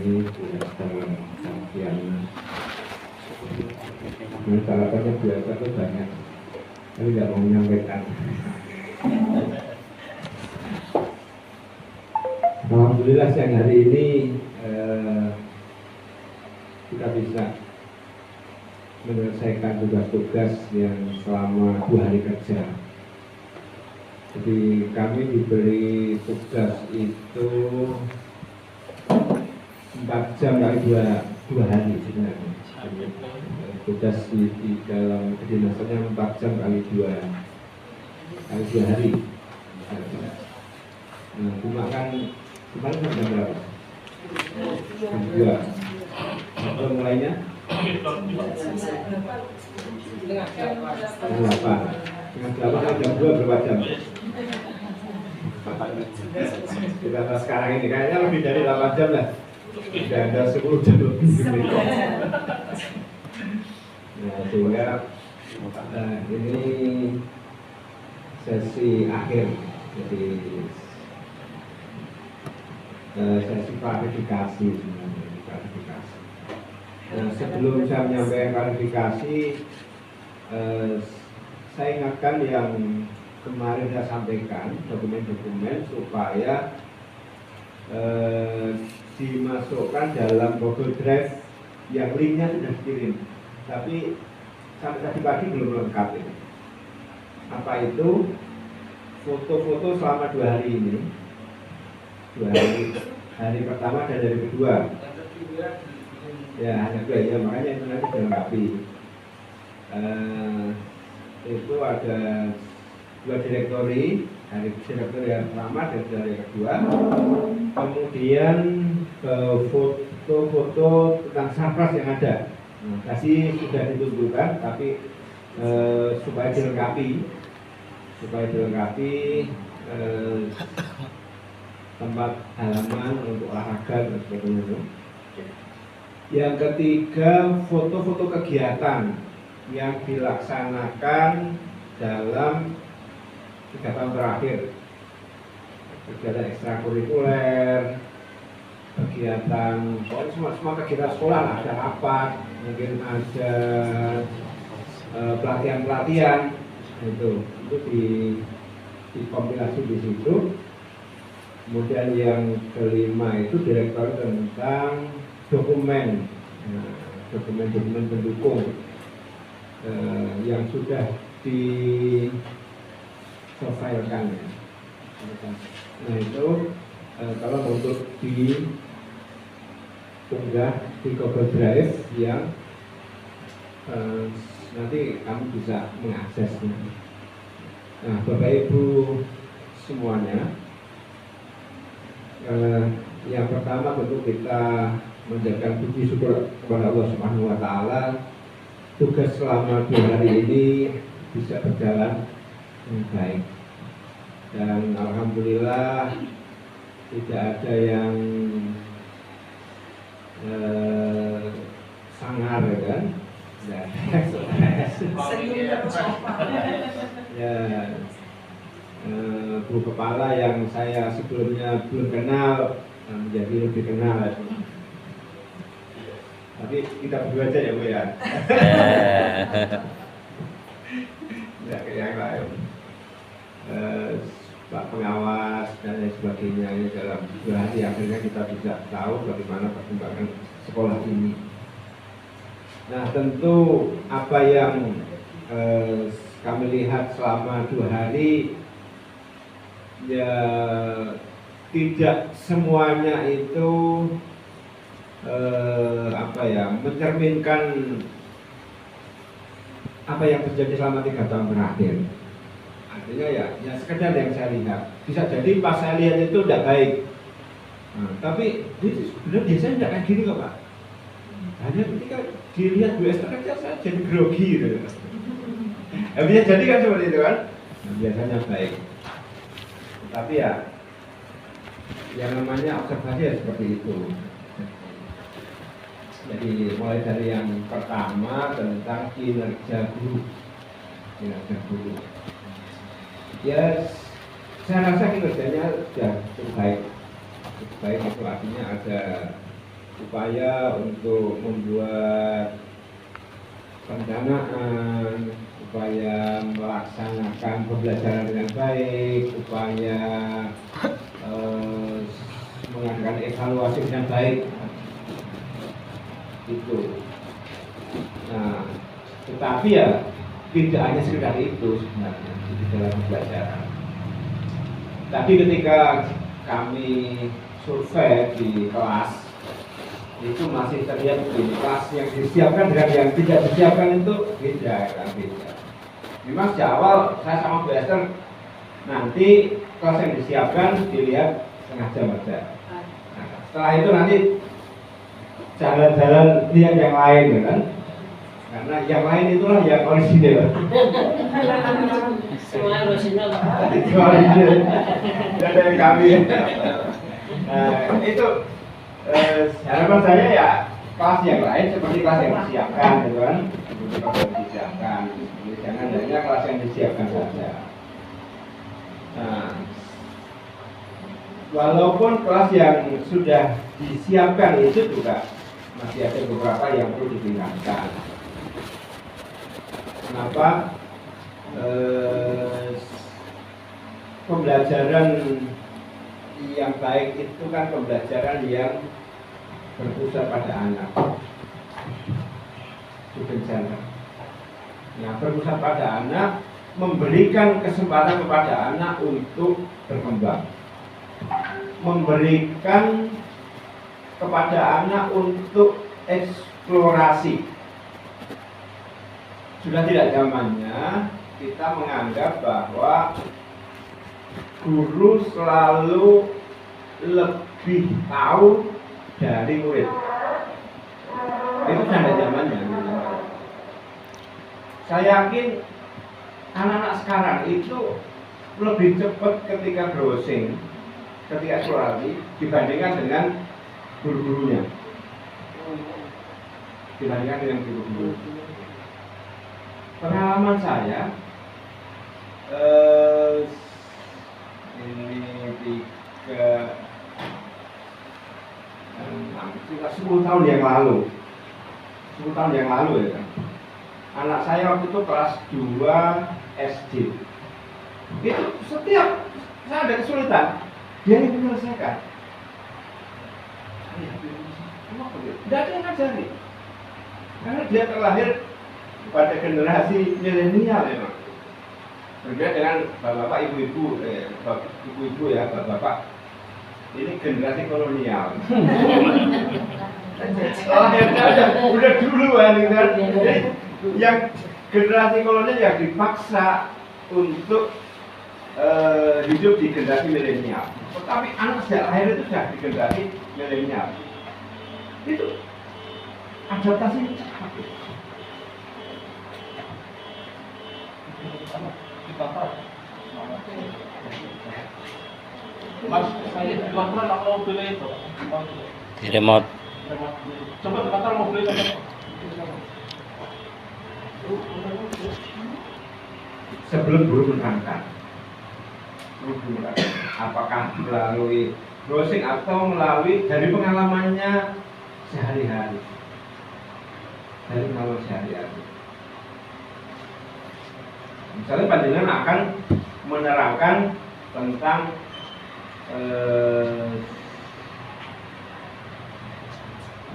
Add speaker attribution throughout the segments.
Speaker 1: ini dalam kajian. Masalahnya biasa itu banyak, tapi tidak mau menyampaikan. Alhamdulillah siang hari ini kita bisa menyelesaikan tugas-tugas yang selama 2 hari kerja. Jadi kami diberi tugas itu 4 jam kali 2 hari sebenarnya. Tugas di dalam kedinasannya 4 jam kali 2 hari. Nah, cuma kan kemarin jam berapa? Jam 2. Kalau mulainya? Jam 8. Jam 8 kan jam 2 berapa jam? Kita sekarang ini kayaknya lebih dari 8 jam lah. Sudah ada 10 jam lebih. Nah, sehingga ini sesi akhir, jadi sesi klarifikasi sebenarnya. Nah, sebelum saya menyampaikan klarifikasi, saya ingatkan yang kemarin saya sampaikan, dokumen-dokumen supaya dimasukkan dalam Google Drive yang linknya sudah dikirim, tapi sampai tadi pagi belum lengkap ini. Apa itu? Foto-foto selama 2 hari ini, 2 hari, hari pertama dan hari kedua. Ya, hanya 2 ya, makanya itu nanti dilengkapi. Itu ada 2 direktori, dari direktori yang pertama dan dari yang kedua. Kemudian foto-foto tentang sarpras yang ada. Kasih sudah ditunjukkan, tapi supaya dilengkapi tempat halaman untuk olahraga dan sebagainya. Yang ketiga, foto-foto kegiatan yang dilaksanakan dalam 3 tahun terakhir. Kegiatan ekstrakurikuler, kegiatan, pokoknya semua kegiatan sekolah, ada rapat, mungkin ada pelatihan-pelatihan, itu dikompilasi di situ. Kemudian yang kelima itu direktur tentang dokumen, dokumen-dokumen pendukung yang sudah diselesaikan. Nah itu kalau untuk diunggah di Google Drive yang nanti kamu bisa mengaksesnya. Nah, Bapak Ibu semuanya, yang pertama tentu kita menjadikan puji syukur kepada Allah Subhanahu wa Ta'ala. Tugas selama 2 hari ini bisa berjalan dengan baik, dan alhamdulillah tidak ada yang sangar, ya kan? Ya, guru kepala yang saya sebelumnya belum kenal menjadi lebih kenal. Tapi kita berdua aja ya Bu ya. Tidak kayak yang lain. Pak pengawas dan lain sebagainya, ini dalam 2 hari akhirnya kita bisa tahu bagaimana perkembangan sekolah ini. Nah, tentu apa yang kami lihat selama 2 hari, ya tidak semuanya itu mencerminkan apa yang terjadi selama 3 tahun terakhir. Artinya ya sekedar yang saya lihat. Bisa jadi pas saya lihat itu tidak baik. Nah, tapi itu sebenarnya biasanya tidak kayak gini kok Pak. Hanya ketika dilihat Bu Esther aja saya jadi grogi gitu. Bisa jadi kan seperti itu kan? Nah, biasanya baik. Tapi ya yang namanya observasi ya seperti itu. Jadi mulai dari yang pertama tentang kinerja guru. Ya, saya rasa kinerjanya sudah cukup baik. Cukup baik itu artinya ada upaya untuk membuat pendanaan, upaya melaksanakan pembelajaran dengan baik, upaya mengadakan evaluasi dengan baik, itu. Nah, tetapi ya tidak hanya sekedar itu sebenarnya di dalam pembelajaran. Tapi ketika kami survei di kelas, itu masih terlihat begini, kelas yang disiapkan dengan yang tidak disiapkan itu beda. Memang sejak awal saya sama Bu Esther, nanti kelas yang disiapkan dilihat setengah jam aja. Nah, setelah itu nanti jalan-jalan lihat yang lain, ya kan? Karena yang lain itulah yang orisinil.
Speaker 2: Semua orisinil.
Speaker 1: Ada yang kami. Nah, itu harapan saya ya kelas yang lain seperti kelas yang disiapkan, gitu kan? Seperti kelas yang disiapkan. Jangan hanya kelas yang disiapkan saja. Nah, walaupun kelas yang sudah disiapkan itu juga masih ada beberapa yang perlu ditingkatkan. Kenapa? Pembelajaran yang baik itu kan pembelajaran yang berpusat pada anak. Itu bencana. Nah, berpusat pada anak, memberikan kesempatan kepada anak untuk berkembang, memberikan kepada anak untuk eksplorasi. Sudah tidak zamannya kita menganggap bahwa guru selalu lebih tahu dari murid. Itu sudah ada zamannya. Saya yakin anak-anak sekarang itu lebih cepat ketika browsing, ketika eksplorasi dibandingkan dengan guru-gurunya. Dibandingkan dengan guru-guru. Pengalaman saya ini 10 tahun yang lalu. 10 tahun yang lalu ya kan. Anak saya waktu itu kelas 2 SD. Itu setiap saya ada kesulitan, dia yang menyelesaikan. Tidak ada yang ngajari. Karena dia terlahir pada generasi milenial memang. Berbeda dengan bapak-bapak, ibu-ibu, ibu-ibu ya, bapak-bapak. Ini generasi kolonial. Udah dulu kan, yang generasi kolonial yang dipaksa untuk hidup di generasi milenial. Tetapi anak sejak lahir itu sudah di generasi milenial. Itu adaptasinya cepat.
Speaker 3: Mas, saya di kantor nggak mau beli itu.
Speaker 4: Di remote.
Speaker 3: Coba di kantor mau beli itu.
Speaker 1: Sebelum guru menerangkan, apakah melalui browsing atau melalui dari pengalamannya sehari-hari, dari pengalaman sehari-hari. Misalnya panjenengan akan menerangkan tentang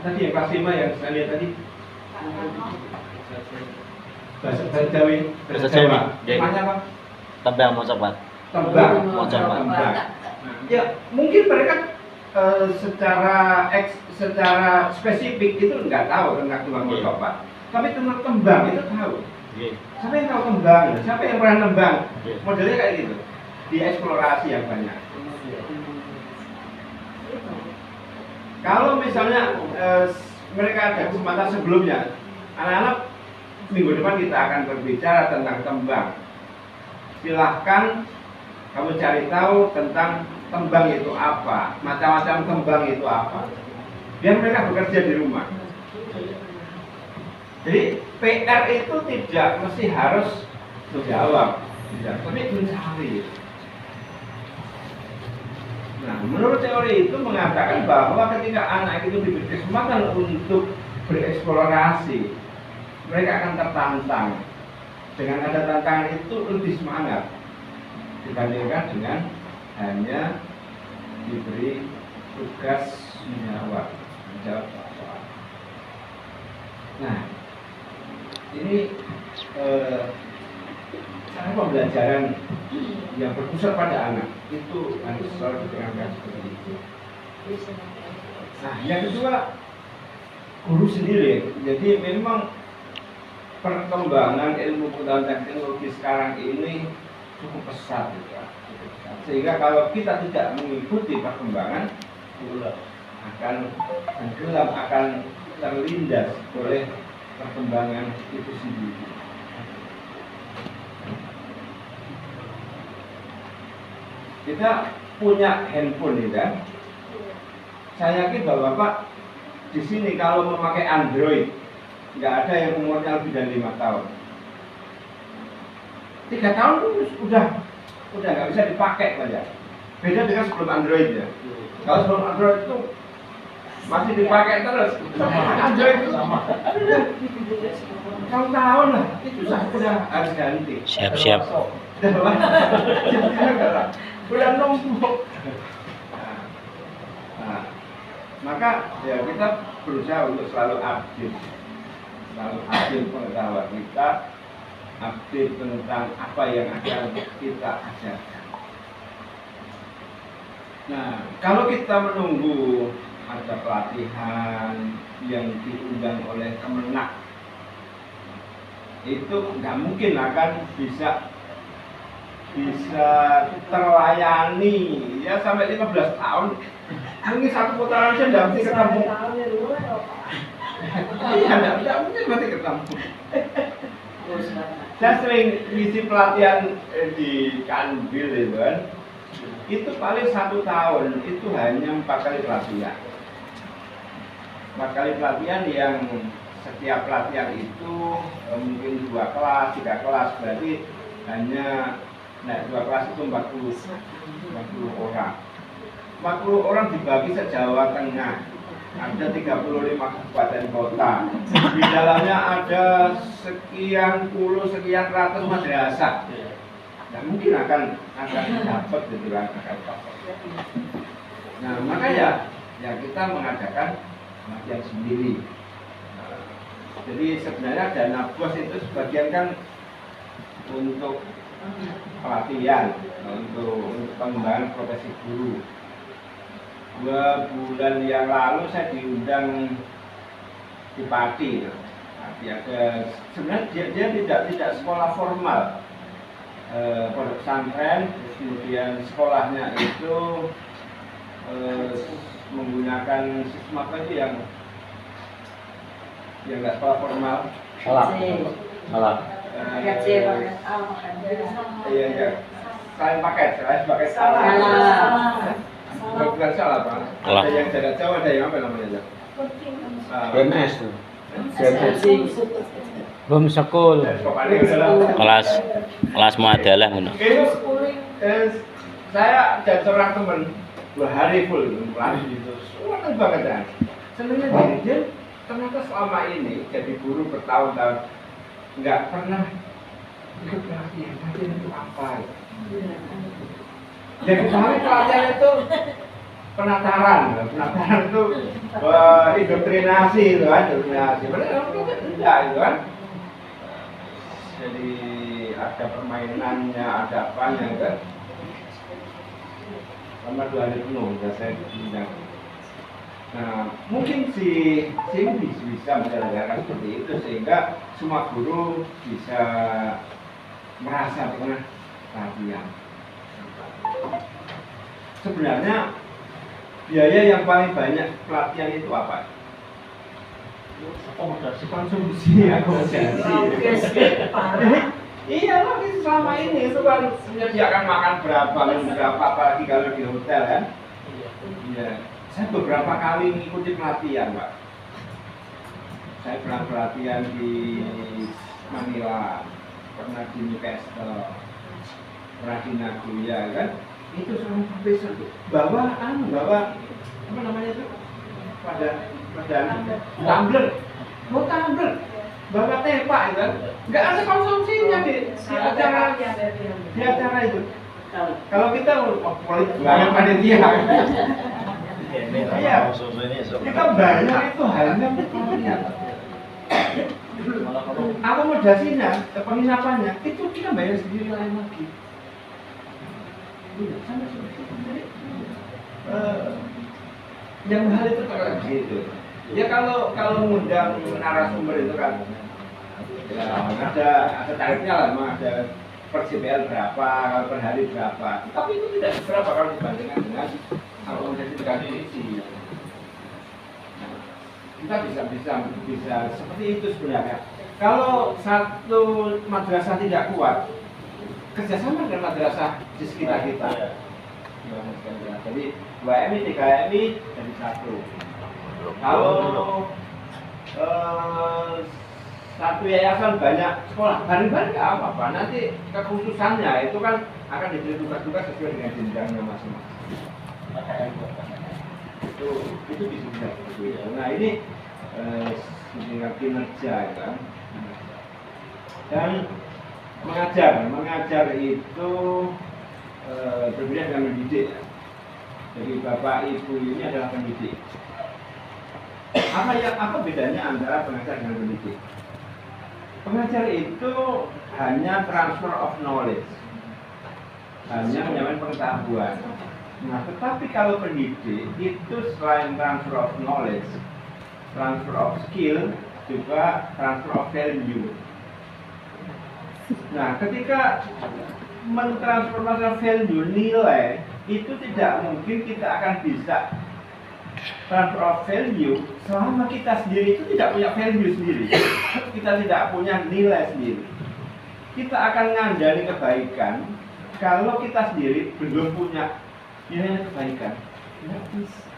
Speaker 1: tadi yang kelas 5 yang saya lihat tadi bahasa Jawi,
Speaker 4: Bahasa Jawi.
Speaker 1: namanya apa?
Speaker 4: Tembang mau coba.
Speaker 1: Tembang.
Speaker 4: Mau coba.
Speaker 1: Tembang. Ya mungkin mereka secara spesifik itu nggak tahu tentang tembang mau coba, tapi tentang tembang itu tahu. Siapa yang tahu tembang? Siapa yang pernah tembang? Modelnya kayak gitu, dieksplorasi yang banyak. Kalau misalnya mereka ada kesempatan sebelumnya, anak-anak minggu depan kita akan berbicara tentang tembang. Silahkan kamu cari tahu tentang tembang itu apa, macam-macam tembang itu apa. Biar mereka bekerja di rumah. Jadi PR itu tidak mesti harus menjawab, tidak, tapi mencari. Nah, menurut teori itu mengatakan bahwa ketika anak itu diberi kesempatan untuk bereksplorasi, mereka akan tertantang. Dengan ada tantangan itu lebih semangat dibandingkan dengan hanya diberi tugas menjawab soal. Nah, ini cara pembelajaran yang berpusat pada anak itu harus selalu diterangkan seperti itu. Nah, yang kedua, guru sendiri. Jadi memang perkembangan ilmu pengetahuan dan teknologi sekarang ini cukup pesat, ya. Sehingga kalau kita tidak mengikuti perkembangan, akan tenggelam, akan terlindas oleh perkembangan itu sendiri. Kita punya handphone, ya. Saya yakin bahwa Bapak di sini kalau memakai Android, nggak ada yang umurnya lebih dari 5 tahun. 3 tahun itu udah nggak bisa dipakai, Pak, ya. Beda dengan sebelum Android, ya. Kalau sebelum Android itu masih dipakai terus. Android itu sama. Tahun-tahun lah, itu sudah harus ganti.
Speaker 4: Siap-siap.
Speaker 1: Udah numpuk. Nah, maka ya kita berusaha untuk selalu update pengetahuan kita, update tentang apa yang akan kita ajarkan. Nah, kalau kita menunggu ada pelatihan yang diundang oleh Kemenak, itu nggak mungkin akan bisa terlayani ya sampai 15 tahun. Mungkin satu putaran saja tidak mesti ketemu. Iya, tidak mungkin mesti ketemu. Saya sering ngisi pelatihan di Kanwil itu kan. Itu paling 1 tahun itu hanya 4 kali pelatihan. 4 kali pelatihan yang setiap pelatihan itu mungkin 2 kelas, 3 kelas, berarti hanya 2 kelas itu 40 orang. 40 orang dibagi se-Jawa Tengah. Ada 35 kabupaten kota. Di dalamnya ada sekian puluh, sekian ratus madrasah. Nah, mungkin akan dapat gitu kan, akan dapat. Nah, maka ya kita mengadakan pelatihan sendiri. Jadi sebenarnya dana bos itu sebagian kan untuk pelatihan, untuk pengembangan profesi guru. 2 bulan yang lalu saya diundang di Pati. Ada sebenarnya dia tidak sekolah formal, pondok pesantren, kemudian sekolahnya itu menggunakan sistem apa sih yang nggak sekolah formal.
Speaker 4: Salah.
Speaker 1: Iya. Saya pakai bukan salah, Pak. Ada yang jarak jauh, ada yang apa namanya?
Speaker 4: BMS tuh. Bom sekul. Kelas muadalah ngono.
Speaker 1: Saya dan seorang teman 2 hari full melatih itu. Senang banget kan. Senangnya dia ternyata selama ini jadi guru bertahun-tahun nggak pernah ikut pelatihan itu apa? Jadi kemarin pelatihan itu penataran itu indoktrinasi itu kan, indoktrinasi. Padahal tidak itu kan. Jadi ada permainannya, ada apanya kan. Selama 2 hari penuh sudah saya diundang. Nah, mungkin si bisa menjalankan seperti itu sehingga semua guru bisa merasa pernah pelatihan. Sebenarnya biaya yang paling banyak pelatihan itu apa? Konsumsi. Iya, logis selama ini itu kan menyediakan makan berapa, apalagi kalau di hotel kan. Iya. Saya beberapa kali mengikuti pelatihan, Pak. Saya pernah pelatihan di Manila, pernah di Newcastle, pernah di Nagoya kan. itu seorang profesor tuh bawa apa namanya itu pada tumbler, mau tumbler, bawa tepak itu kan, nggak ada konsumsinya di acara itu. Kalau kita politik banget panitia, iya, kita banyak itu hanya pengalian. Akomodasinya, penginapannya itu kita bayar sendiri lain lagi. Sama seperti itu. Yang hal itu kayak gitu. Ya kalau ngundang narasumber itu kan ya, ada tarifnya lah, memang ada per CPL berapa, kalau per hari berapa. Tapi itu tidak seberapa kalau dibandingkan dengan akomodasi teknisi. Kita bisa seperti itu sebenarnya. Kalau satu madrasah tidak kuat, kerjasama dengan madrasah di sekitar kita. Jadi 2 MI, 3 MI jadi satu. Kalau satu yayasan banyak sekolah, bareng-bareng nggak apa-apa. Nanti kekhususannya itu kan akan diberi tugas-tugas sesuai dengan jenjangnya masing-masing. Itu bisa. Nah ini kinerja kan. Dan mengajar itu berbeda dengan mendidik. Jadi bapak ibu ini adalah pendidik. Apa bedanya antara pengajar dengan pendidik? Pengajar itu hanya transfer of knowledge, hanya menyampaikan pengetahuan. Nah, tetapi kalau pendidik itu selain transfer of knowledge, transfer of skill, juga transfer of value. Nah, ketika mentransformasi value, nilai, itu tidak mungkin kita akan bisa transfer of value selama kita sendiri itu tidak punya value sendiri. Kita tidak punya nilai sendiri. Kita akan ngandani kebaikan kalau kita sendiri belum punya nilai kebaikan. Tidak bisa.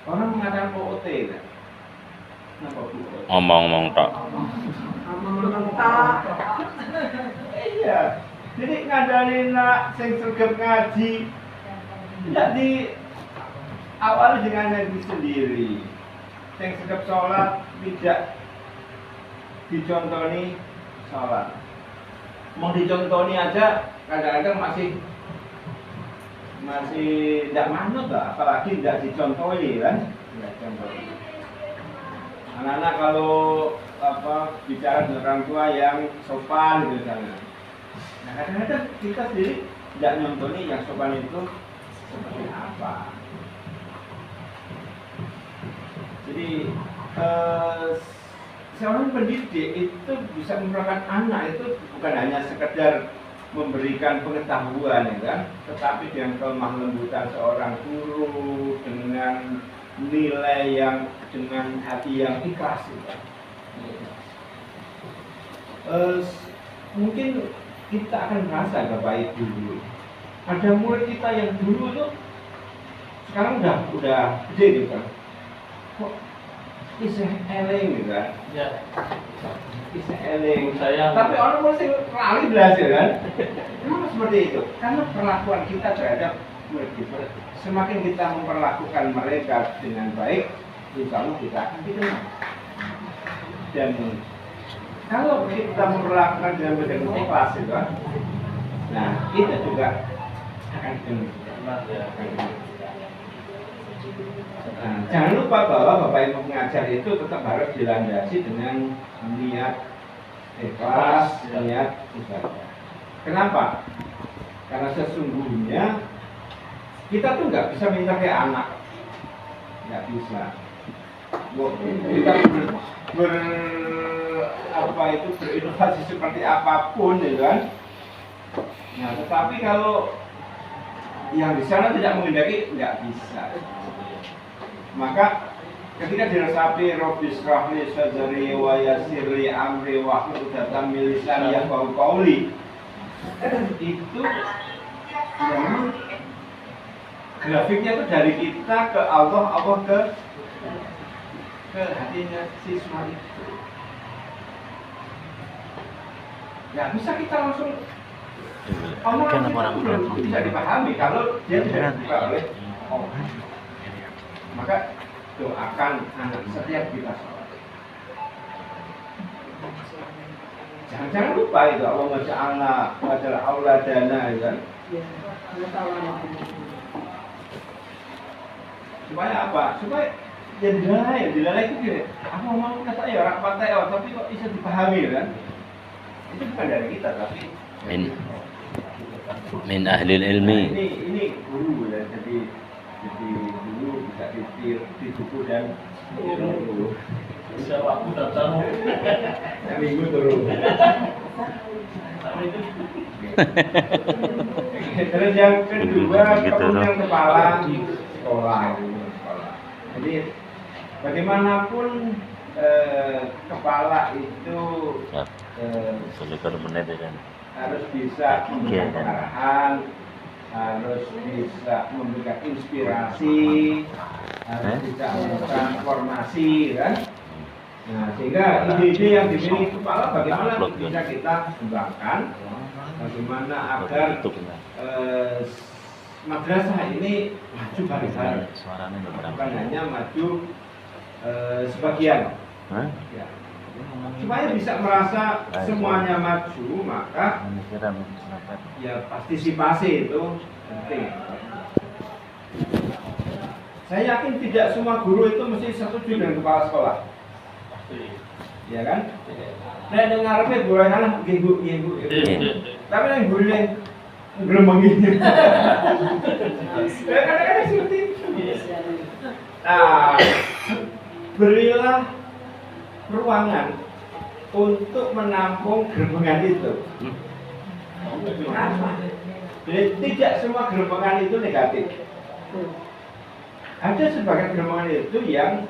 Speaker 1: Orang mengatakan OOT kan? Kenapa OOT?
Speaker 4: Ngomong-ngomong tok.
Speaker 1: Iya. Jadi ngandani nak sing sregep ngaji tidak diawali dengan diri sendiri. Yang sedap sholat tidak dicontoni sholat. Mau dicontoni aja kadang-kadang masih tidak manut lah, apalagi tidak dicontoni kan? Tidak contohi. Anak-anak kalau bicara dengan orang tua yang sopan gitu misalnya. Nah kadang-kadang kita sendiri tidak nyontoni yang sopan itu seperti apa. Jadi seorang pendidik itu bisa merupakan anak itu bukan hanya sekedar memberikan pengetahuan ya kan, tetapi dengan kelemah lembutan seorang guru, dengan nilai yang dengan hati yang ikhlas ya. Mungkin kita akan merasa Bapak Ibu dulu ada murid kita yang dulu itu sekarang udah gede gitu kan, kok isih eling gitu kan
Speaker 3: Ya.
Speaker 1: isih eling
Speaker 3: Saya.
Speaker 1: tapi orang masih lali belajar kan. Kenapa seperti itu? Karena perlakuan kita terhadap murid kita, semakin kita memperlakukan mereka dengan baik, insya Allah kita akan dikenal. Dan kalau kita memperlakukan dengan benar ikhlas itu kan, nah kita juga akan dikenal. Nah, jangan lupa bahwa Bapak Ibu mengajar itu tetap harus dilandasi dengan niat ikhlas, niat ibadah. Kenapa? Karena sesungguhnya kita tuh nggak bisa minta kayak anak, nggak bisa. Kita berinovasi seperti apapun, ya kan? Nah, tetapi kalau yang di sana tidak menghendaki, nggak bisa. Maka ketika diresapi Rabbi shrahli sadri wa yassirli amri wahlul 'uqdatam min lisani yafqahu qawli, itu memang grafiknya itu dari kita ke Allah, Allah ke hatinya siswa itu. Nggak bisa kita langsung Omongan kita belum bisa dipahami kalau dia tidak dibuka oleh Allah. Maka doakan anak setiap kita sholat. Jangan lupa itu Allah Ja'alna adalah auladana ya kan. Supaya apa? Supaya ya dilalai itu gini. Aku mau kata ya orang pantai tapi kok bisa dipahami kan? Itu bukan dari kita tapi
Speaker 4: min ahli ilmi.
Speaker 1: Ini guru ya, jadi guru bisa di buku dan guru.
Speaker 3: Siapa aku datang?
Speaker 1: Ya minggu turun. Terus yang kedua kemudian kepala sekolah. Jadi bagaimanapun kepala itu harus bisa memberikan arahan, harus bisa memberikan inspirasi, harus bisa memberikan informasi, kan? Nah, sehingga ide-ide yang dimiliki kepala bagaimana bisa kita kembangkan, bagaimana agar madrasah ini maju bareng-bareng, bukan hanya maju sebagian. Ya. Supaya bisa merasa semuanya maju, maka ya partisipasi itu penting. Saya yakin tidak semua guru itu mesti setuju dengan kepala sekolah. Ya kan? Saya dengar apa guru anak ibu. Tapi yang guru yang belum begini. Kadang-kadang seperti itu. Nah, berilah ruangan untuk menampung gerombolan itu. Kenapa? Jadi tidak semua gerombolan itu negatif. Ada sebagian gerombolan itu yang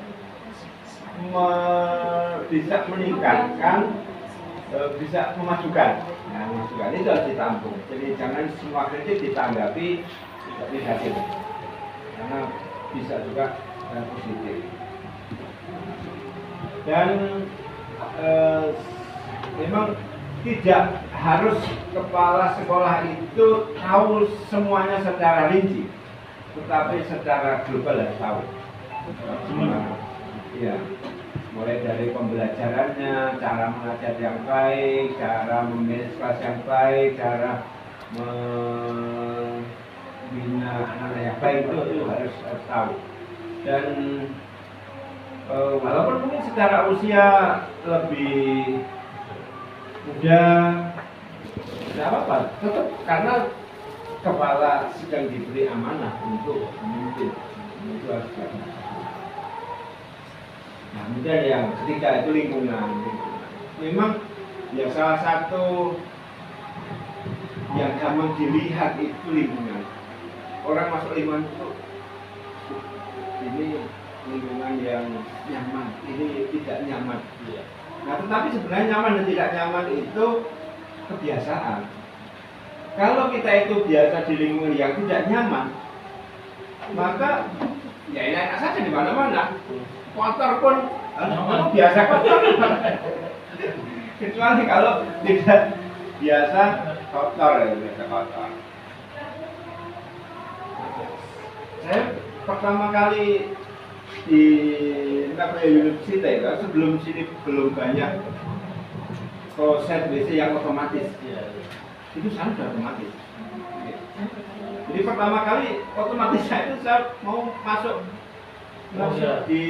Speaker 1: bisa meningkatkan, bisa memajukan. Nah, memajukan itu harus ditampung. Jadi jangan semua kritik ditanggapi negatif, karena bisa juga positif. Dan memang tidak harus kepala sekolah itu tahu semuanya secara rinci, tetapi secara global harus tahu. Ya, mulai dari pembelajarannya, cara mengajar yang baik, cara memanage kelas yang baik, cara membina anak-anak yang baik itu harus tahu. Dan walaupun mungkin secara usia lebih muda, tidak apa-apa, tetap karena kepala sedang diberi amanah untuk memimpin, itu harus dilakukan. Nah, kemudian yang ketiga itu lingkungan. Memang ya salah satu yang gampang dilihat itu lingkungan. Orang masuk lingkungan itu ini lingkungan yang nyaman, ini tidak nyaman. Nah, tetapi sebenarnya nyaman dan tidak nyaman itu kebiasaan. Kalau kita itu biasa di lingkungan yang tidak nyaman, maka ya enak saja di mana-mana. Kotor pun biasa kotor. Kecuali kalau tidak biasa kotor, biasa kotor. Saya pertama kali di universitas, sebelum sini belum banyak proses WC yang otomatis. Itu sana sudah otomatis. Jadi pertama kali otomatis itu saya mau masuk di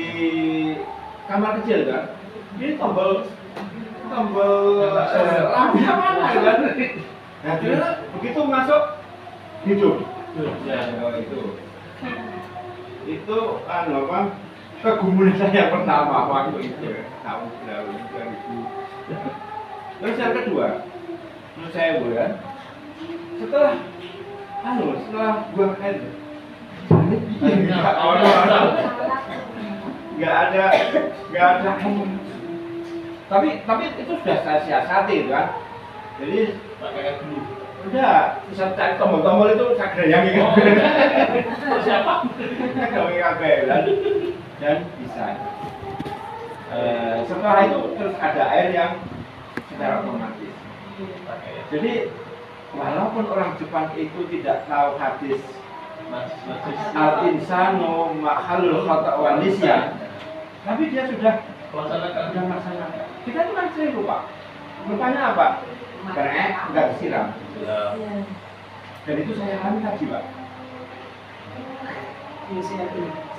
Speaker 1: kamar kecil kan, ini tombol lampunya mana kan? Nah, ternyata begitu masuk hidup. Itu apa? Kegumulan saya pertama waktu itu tahun 2000. Terus yang kedua, menurut saya bukan, setelah buang air, nggak ada tapi itu sudah saya siasati kan. Jadi
Speaker 3: pakai dulu.
Speaker 1: udah bisa cari tombol-tombol itu saya gerayangi kan.
Speaker 3: Siapa?
Speaker 1: Saya gerayangi kabel dan bisa. Setelah itu terus ada air yang secara otomatis. Jadi walaupun orang Jepang itu tidak tahu hadis
Speaker 3: Najis.
Speaker 1: al-insanu makhlul khata' wa nisyan, tapi dia sudah
Speaker 3: Laksanakan.
Speaker 1: melaksanakan. Kita itu kan sering lupa. Lupanya apa? Karena nggak disiram.
Speaker 3: Ya.
Speaker 1: Dan itu saya alami tadi, Pak.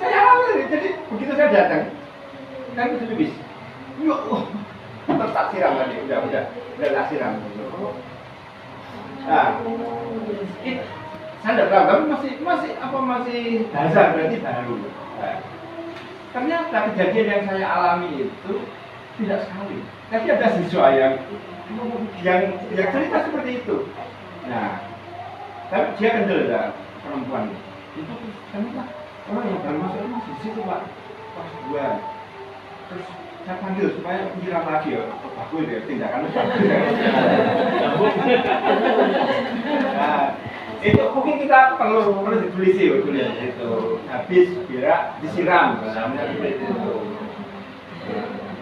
Speaker 1: Saya alami, jadi begitu saya datang, kan itu bis. Yuk, tetap tak siram tadi, udah tak siram. Nah, saya tidak tahu, tapi masih dasar berarti baru. Nah, ternyata kejadian yang saya alami itu tidak sekali. Tapi ada siswa yang cerita seperti itu. Nah, tapi dia kendel ya, perempuan itu ternyata orang yang baru masuk itu masih di situ, Pak, pas dua. Terus saya panggil supaya menyiram lagi ya, bagus ya, tindakannya bagus ya. Nah, itu mungkin kita perlu ditulis itu. Habis berak disiram, namanya seperti itu.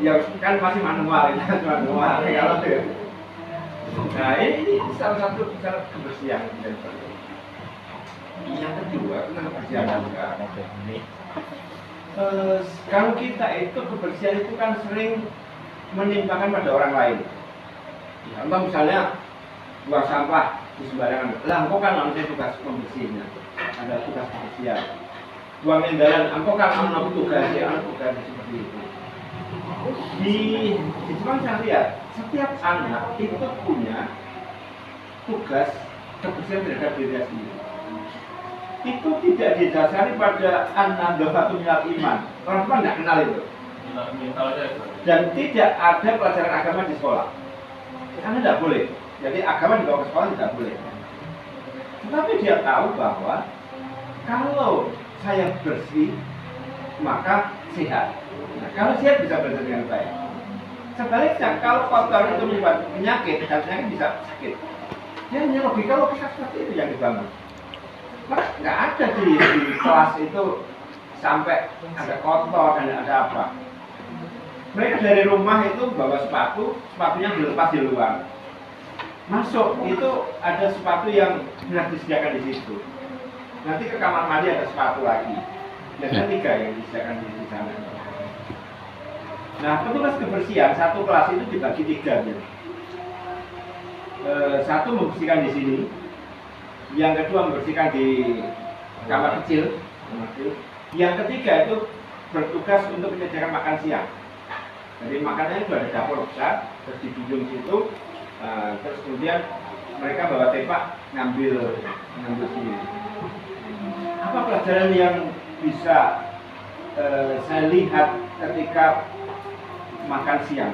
Speaker 1: Ya kan masih manual, kalau itu. Nah ini salah satu cara kebersihan. Yang kedua tentang kebersihan juga. Kalau kita itu kebersihan itu kan sering menimpakan pada orang lain. Contoh misalnya buang sampah di sembarangan. Lah engkau kan manusia tugas pembersihnya. Ada tugas kebersihan. Buang nendalan, engkau kan anu tugas seperti itu. Di Jepang saya lihat setiap anak itu punya tugas kebersihan terhadap diri sendiri. Itu tidak didasari pada an-nadhafatu minal iman. Orang tua nggak kenal itu.
Speaker 3: Mentalnya.
Speaker 1: Dan tidak ada pelajaran agama di sekolah. Karena tidak boleh. Jadi agama dibawa ke sekolah tidak boleh. Tetapi dia tahu bahwa kalau saya bersih maka sehat. Nah, kalau sehat bisa belajar dengan baik. Sebaliknya kalau kotor itu menyebabkan penyakit, dan penyakit bisa sakit. Dia hanya logika seperti itu yang dibangun. Mas nggak ada di kelas itu sampai ada kotor dan ada apa. Mereka dari rumah itu bawa sepatunya dilepas di luar. Masuk itu ada sepatu yang sudah disediakan di situ. Nanti ke kamar mandi ada sepatu lagi. Biasanya 3 yang disediakan di sana. Nah, petugas kebersihan satu kelas itu dibagi 3 ya. Satu membersihkan di sini, yang kedua membersihkan di kamar kecil, yang ketiga itu bertugas untuk menyediakan makan siang. Jadi makanannya itu ada dapur besar, terus di ujung situ, terus kemudian mereka bawa tepak ngambil sini. Apa pelajaran yang bisa saya lihat ketika makan siang?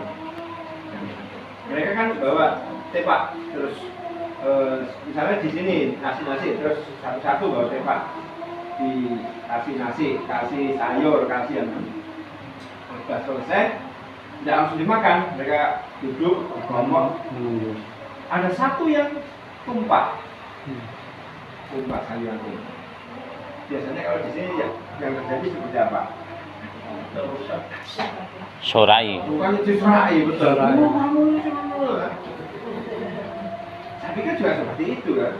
Speaker 1: Mereka kan bawa tepak, terus misalnya di sini nasi, terus satu-satu bawa tepak, dikasih nasi, kasih sayur, kasih yang sudah selesai, tidak langsung dimakan, mereka duduk, ngomong, ada satu yang tumpah sayuran tumpah. Biasanya kalau di sini ya, yang terjadi seperti apa?
Speaker 4: Sorai.
Speaker 1: Bukan disorai, betul. Saya pikir juga seperti itu kan.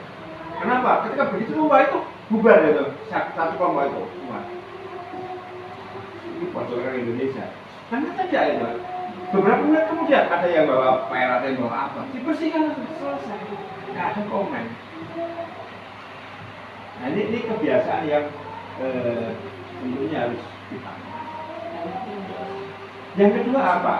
Speaker 1: Kenapa? Ketika begitu tumpah itu bubar itu, satu kelompok itu. Ini foto orang Indonesia. Ternyata tidak itu. Beberapa menit kemudian ada yang bawa PR, ada yang bawa apa. Dibersihkan selesai. Nggak ada komen. Nah ini kebiasaan yang tentunya harus ditangani. Yang kedua apa?